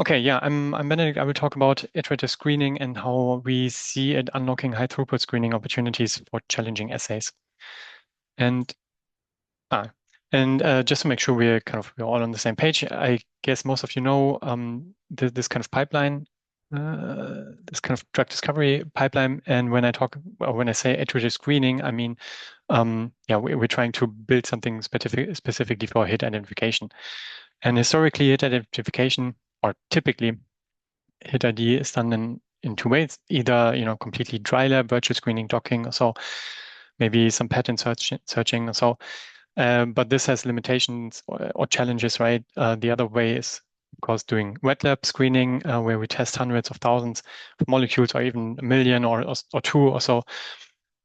Okay, yeah, I'm Benedikt. I will talk about iterative screening and how we see it unlocking high throughput screening opportunities for challenging assays. And ah, just to make sure we're all on the same page, I guess most of you know this kind of pipeline, this kind of drug discovery pipeline. And when I say iterative screening, I mean yeah, we're trying to build something specifically for hit identification. And historically, hit identification, or typically hit ID, is done in two ways: either completely dry lab, virtual screening, docking, or so, maybe some pattern searching, or so. But this has limitations or challenges, right? The other way is, of course, doing wet lab screening, where we test hundreds of thousands of molecules, or even a million or two or so.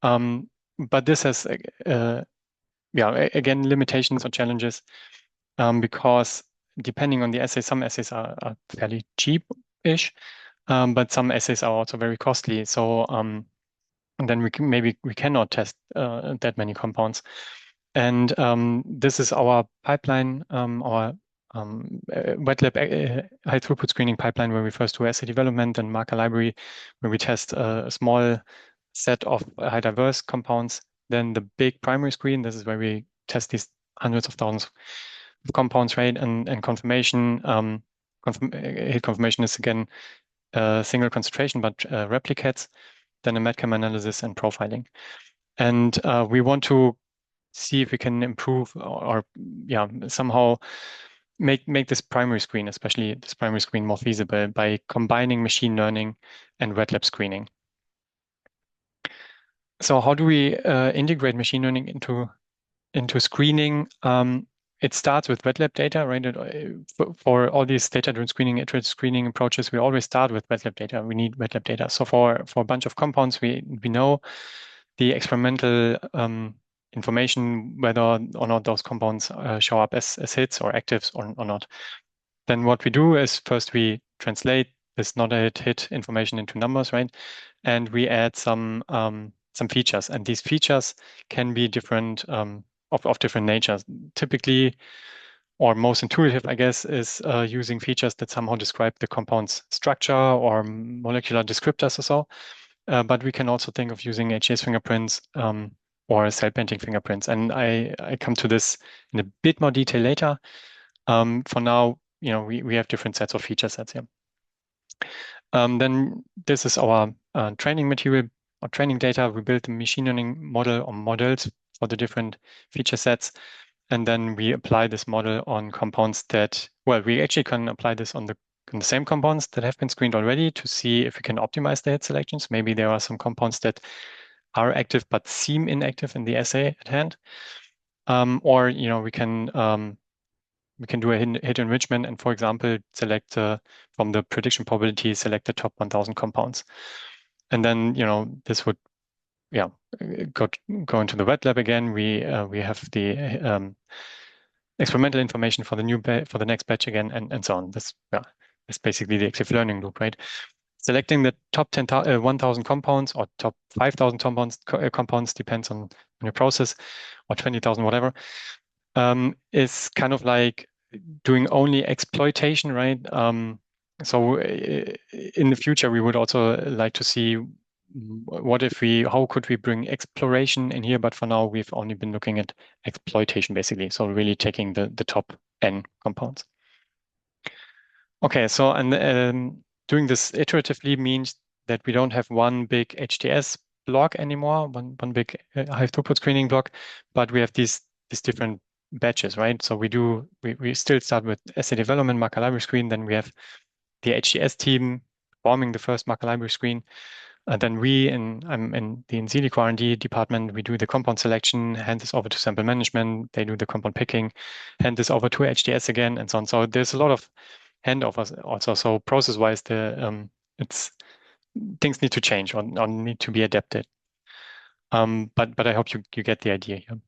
But this has, yeah, again, limitations or challenges, because depending on the assay, some assays are fairly cheap-ish, but some assays are also very costly. So then maybe we cannot test that many compounds. And this is our pipeline, our wet lab high throughput screening pipeline, where we first do assay development and marker library, where we test a small set of high diverse compounds. Then the big primary screen, this is where we test these hundreds of thousands of compounds, right? And confirmation, hit confirmation is again single concentration, but replicates, then a medchem analysis and profiling. And we want to see if we can improve or yeah, somehow make this primary screen, especially this primary screen, more feasible by combining machine learning and wet lab screening. So how do we integrate machine learning into screening? It starts with wet lab data, right? For all these data-driven screening, iterative screening approaches, we always start with wet lab data. We need wet lab data. So for a bunch of compounds, we know the experimental information, whether or not those compounds show up as hits or actives or not. Then what we do is first we translate this not a hit information into numbers, right? And we add some features, and these features can be different of different natures. Typically, or most intuitive, I guess, is using features that somehow describe the compound's structure or molecular descriptors or so. But we can also think of using HGS fingerprints or cell painting fingerprints. And I come to this in a bit more detail later. For now, we have different sets of feature sets here. Then this is our training material or training data. We built a machine learning model or models for the different feature sets. And then we apply this model on compounds that, well, we actually can apply this on the same compounds that have been screened already to see if we can optimize the hit selections. Maybe there are some compounds that are active but seem inactive in the assay at hand. Or we can do a hit enrichment and, for example, select from the prediction probability, select the top 1,000 compounds. And then, this would, yeah, go into the wet lab again. We have the experimental information for the next batch again, and so on. This, yeah, is basically the active learning loop, right? Selecting the top 1,000 compounds or top 5,000 compounds depends on your process, or 20,000, whatever, is kind of like doing only exploitation, right? So in the future, we would also like to see how could we bring exploration in here? But for now, we've only been looking at exploitation, basically. So really taking the top N compounds. Okay, so doing this iteratively means that we don't have one big HTS block anymore, one big high throughput screening block, but we have these different batches, right? So we still start with assay development, marker library screen, then we have the HTS team forming the first marker library screen. Then I'm in the in silico R&D department, we do the compound selection, hand this over to sample management, they do the compound picking, hand this over to HTS again, and so on. So there's a lot of handovers also. So process-wise, things need to change or need to be adapted. But I hope you get the idea here.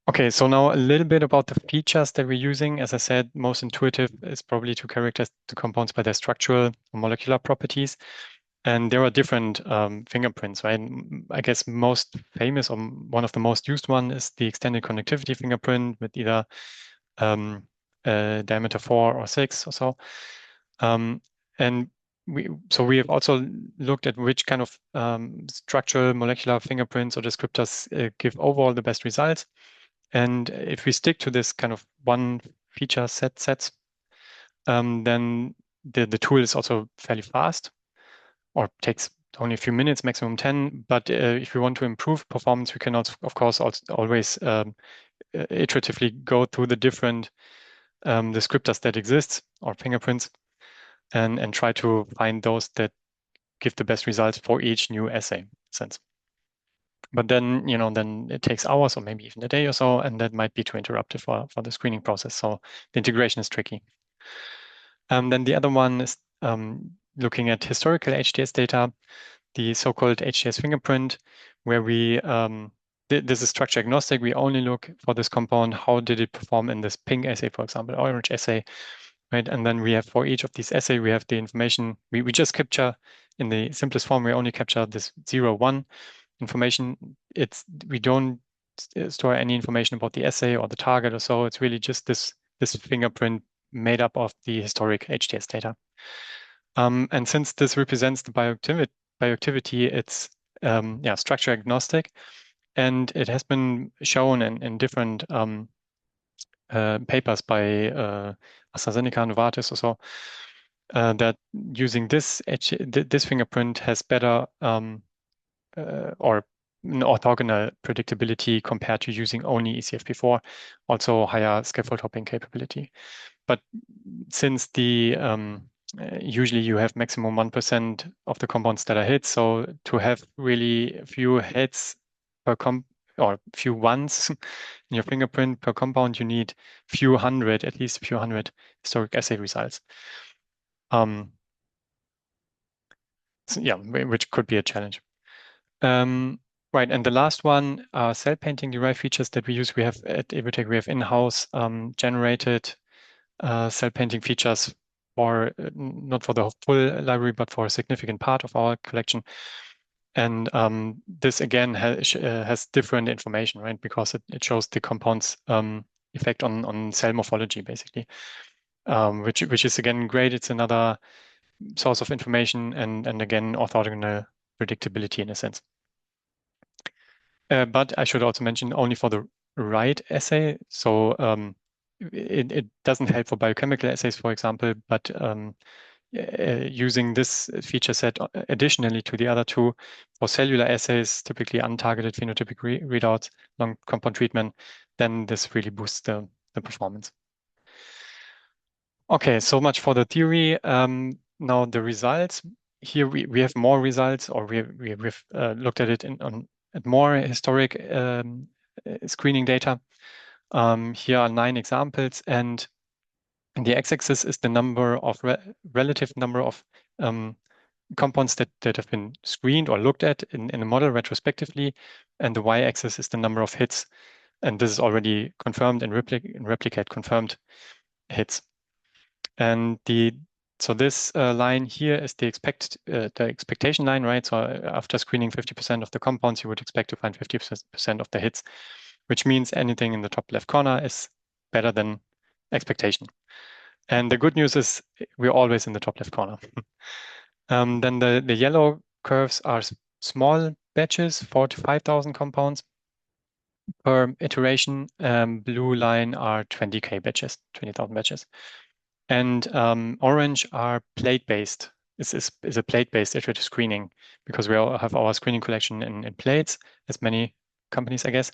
Okay, so now a little bit about the features that we're using. As I said, most intuitive is probably to characterize the compounds by their structural or molecular properties. And there are different fingerprints, right? I guess most famous or one of the most used one is the extended connectivity fingerprint with either diameter 4 or 6 or so. And we have also looked at which kind of structural molecular fingerprints or descriptors give overall the best results. And if we stick to this kind of one feature sets, then the tool is also fairly fast, or takes only a few minutes, maximum 10. But if we want to improve performance, we can also, of course, also always iteratively go through the different descriptors that exist or fingerprints and try to find those that give the best results for each new assay sense. But then, then it takes hours or maybe even a day or so, and that might be too interruptive for the screening process. So the integration is tricky. Then the other one is looking at historical HTS data, the so-called HTS fingerprint, where we, this is structure agnostic. We only look for this compound. How did it perform in this pink assay, for example, orange assay, right? And then we have for each of these assay, we have the information. We just capture in the simplest form. We only capture this 0, 1 information. We don't store any information about the assay or the target or so. It's really just this fingerprint made up of the historic HTS data. And since this represents the bioactivity, it's structure agnostic, and it has been shown in different papers by AstraZeneca, Novartis, or so, that using this fingerprint has better or an orthogonal predictability compared to using only ECFP4, also higher scaffold hopping capability. But since the usually you have maximum 1% of the compounds that are hits, so to have really few hits per or few ones in your fingerprint per compound, you need at least a few hundred historic assay results. So yeah, which could be a challenge. Right, and the last one are cell painting derived features that we use. We have at Evotec, we have in-house generated cell painting features for not for the full library, but for a significant part of our collection. And this again has different information, right? Because it shows the compound's effect on cell morphology, basically, which is again great. It's another source of information and again orthogonal predictability in a sense. But I should also mention only for the right assay. So it doesn't help for biochemical assays, for example, but using this feature set additionally to the other two for cellular assays, typically untargeted phenotypic readouts, long compound treatment, then this really boosts the performance. Okay, so much for the theory. Now the results. Here we have more results, or we've looked at it at more historic screening data. Here are 9 examples, and the x-axis is the number of relative number of compounds that have been screened or looked at in a model retrospectively, and the y-axis is the number of hits, and this is already confirmed and replicate confirmed hits. And so this line here is the expectation line, right? So after screening 50% of the compounds, you would expect to find 50% of the hits, which means anything in the top left corner is better than expectation. And the good news is we're always in the top left corner. Then the yellow curves are small batches, 4,000 to 5,000 compounds per iteration. Blue line are 20K batches, 20,000 batches. And orange are plate-based. This is a plate-based iterative screening because we all have our screening collection in plates, as many companies, I guess.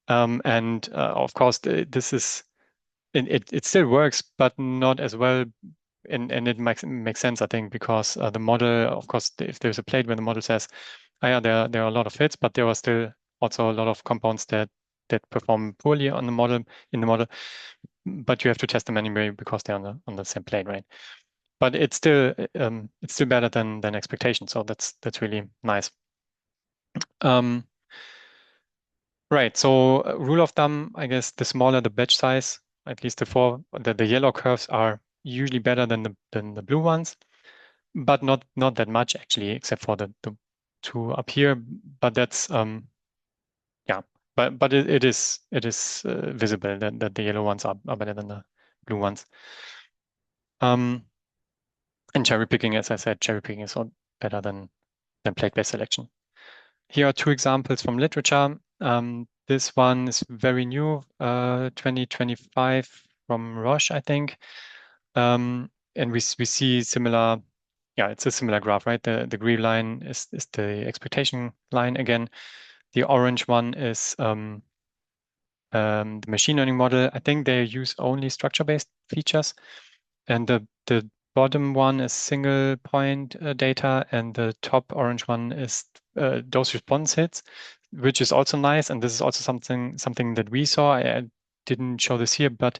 And of course, this is it still works, but not as well. And it makes sense, I think, because the model, of course, if there's a plate where the model says, oh, yeah, there are a lot of hits, but there are still also a lot of compounds that perform poorly on the model but you have to test them anyway because they're on the same plane, right? But it's still better than expectation, so that's really nice. Right. So rule of thumb, I guess, the smaller the batch size, at least the yellow curves are usually better than the blue ones, but not that much actually, except for the 2 up here. But that's yeah. But it is visible that the yellow ones are better than the blue ones. And cherry picking, as I said, cherry picking is better than plate-based selection. Here are two examples from literature. This one is very new, 2025 from Roche, I think. And we see similar, yeah, it's a similar graph, right? The green line is the expectation line again. The orange one is the machine learning model. I think they use only structure-based features. And the bottom one is single point data, and the top orange one is dose response hits, which is also nice. And this is also something that we saw. I didn't show this here, but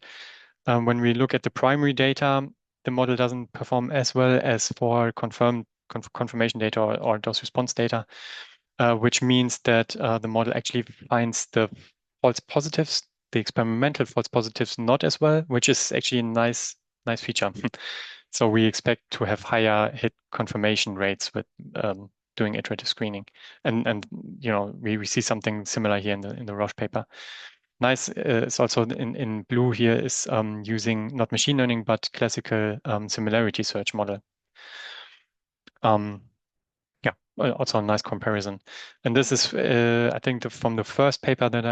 when we look at the primary data, the model doesn't perform as well as for confirmation data or dose response data, which means that the model actually finds the false positives, the experimental false positives, not as well, which is actually a nice feature. So we expect to have higher hit confirmation rates with doing iterative screening, and we see something similar here in the Roche paper. Nice is also in blue here is using not machine learning but classical similarity search model. Yeah, also a nice comparison. And this is, I think, from the first paper that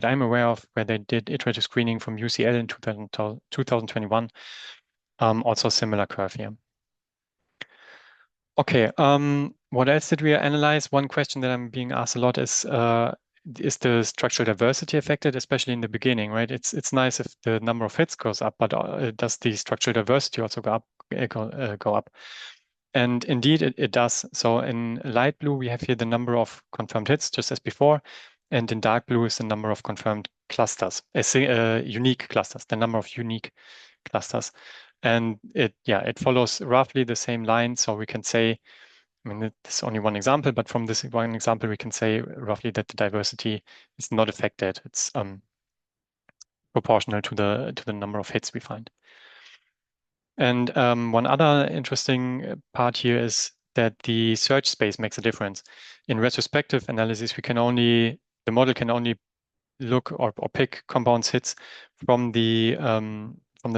I'm aware of, where they did iterative screening from UCL in 2021. Also similar curve here. Okay, what else did we analyze? One question that I'm being asked a lot is the structural diversity affected, especially in the beginning, right? It's nice if the number of hits goes up, but does the structural diversity also go up? And indeed, it does. So in light blue, we have here the number of confirmed hits, just as before. And in dark blue is the number of confirmed clusters, unique clusters, the number of unique clusters. And it follows roughly the same line. So we can say, I mean, it's only one example, but from this one example, we can say roughly that the diversity is not affected. It's proportional to the number of hits we find. And one other interesting part here is that the search space makes a difference. In retrospective analysis, the model can only look or pick compounds hits from the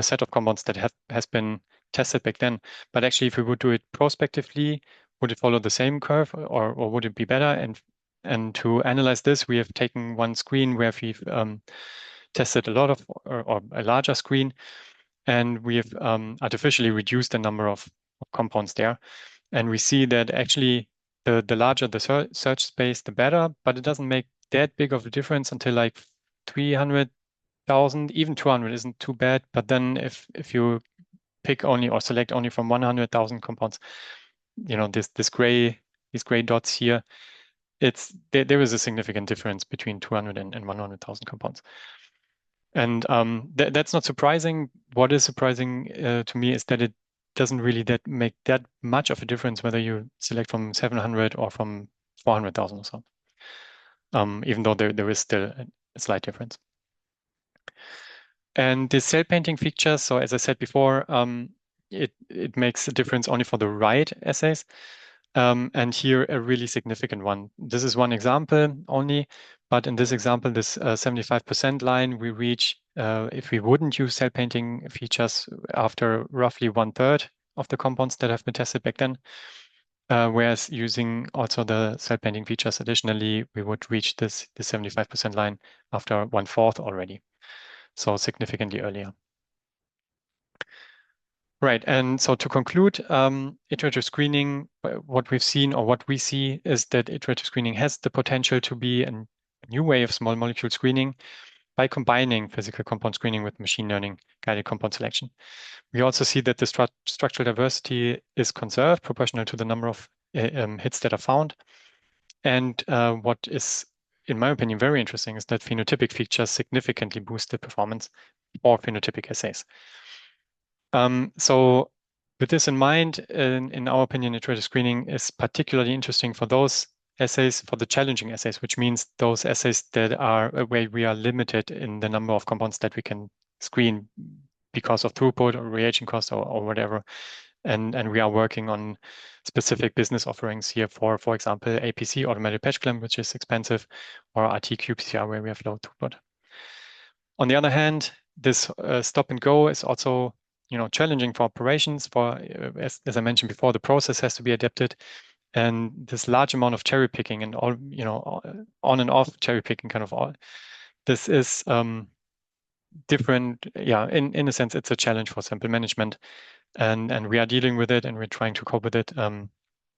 set of compounds that has been tested back then. But actually, if we would do it prospectively, would it follow the same curve, or would it be better? And to analyze this, we have taken one screen where we've tested a lot of or a larger screen, and we have artificially reduced the number of compounds there. And we see that actually the larger the search space, the better, but it doesn't make that big of a difference until like 300,000, even 200 isn't too bad. But then if you pick only or select only from 100,000 compounds, these gray dots here, there is a significant difference between 200 and 100,000 compounds. And that's not surprising. What is surprising to me is that it doesn't really make that much of a difference whether you select from 700 or from 400,000 or so. Even though there is still a slight difference. And the cell painting feature, so as I said before, it makes a difference only for the right assays. And here a really significant one. This is one example only, but in this example, this 75% line we reach if we wouldn't use cell painting features after roughly 1/3 of the compounds that have been tested back then. Whereas using also the cell painting features additionally, we would reach the 75% line after 1/4 already. So significantly earlier. Right, and so to conclude, iterative screening, what we've seen or what we see is that iterative screening has the potential to be a new way of small molecule screening by combining physical compound screening with machine learning guided compound selection. We also see that the structural diversity is conserved proportional to the number of hits that are found. And what is, in my opinion, very interesting is that phenotypic features significantly boost the performance for phenotypic assays. So with this in mind, in our opinion, iterative screening is particularly interesting for those assays, for the challenging assays, which means those assays that are where we are limited in the number of compounds that we can screen because of throughput or reagent cost or whatever. And we are working on specific business offerings here for example, APC, automated patch clamp, which is expensive, or RT-qPCR, where we have low throughput. On the other hand, this stop and go is also, challenging for operations. As I mentioned before, the process has to be adapted, and this large amount of cherry picking and all, on and off cherry picking kind of all. This is different. Yeah, in a sense, it's a challenge for sample management, and we are dealing with it, and we're trying to cope with it. And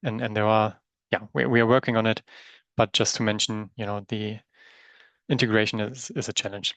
there are, yeah, we are working on it. But just to mention, the integration is a challenge.